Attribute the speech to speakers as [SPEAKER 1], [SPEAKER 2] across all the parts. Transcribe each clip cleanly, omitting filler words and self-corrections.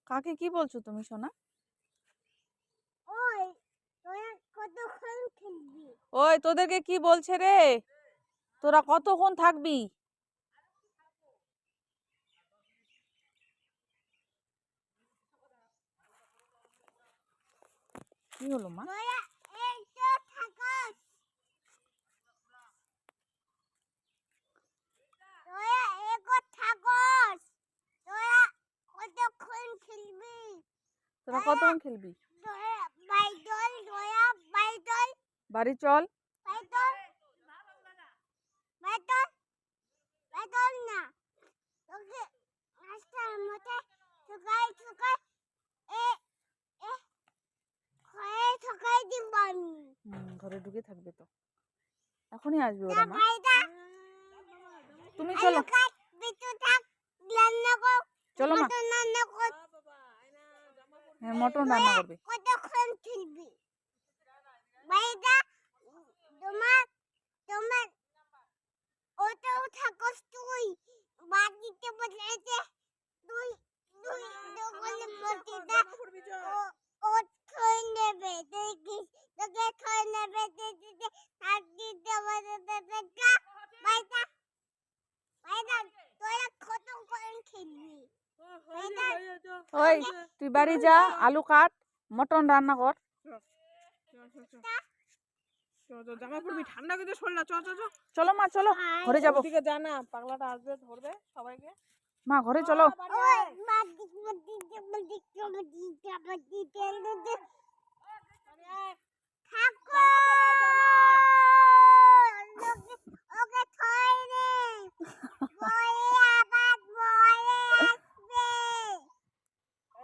[SPEAKER 1] কাকে কি বলছো তুমি সোনা? ওই তোদেরকে কি বলছে রে? তোরা কতক্ষণ থাকবি? কি হলো মা? তোরা কতক্ষণ খেলবি? বাড়ি চল। ঘরে ঢুকে থাকবে তো, এখনই আসবে ওরা মা। তুমি চলো চলো মা। হ্যাঁ মটন রান্না করবে। ওই তুই বাড়ি যা, আলু কাট, মটন রান্না কর।
[SPEAKER 2] জামা পড়বি, ঠান্ডা কিন্তু শরীরটা।
[SPEAKER 1] চলো মা চলো, ঘরে যাবো।
[SPEAKER 2] ওদিকে যা না, পাগলাটা আসবে ধরবে সবাইকে।
[SPEAKER 1] মা ঘরে চলো।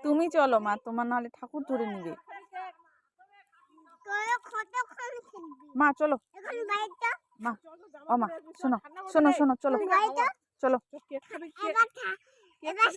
[SPEAKER 1] তুমি চলো মা, তোমার নাহলে ঠাকুর ধরে নিবে। মা চলো মা। ও মা শোনো শোনো শোনো, চলো চলো।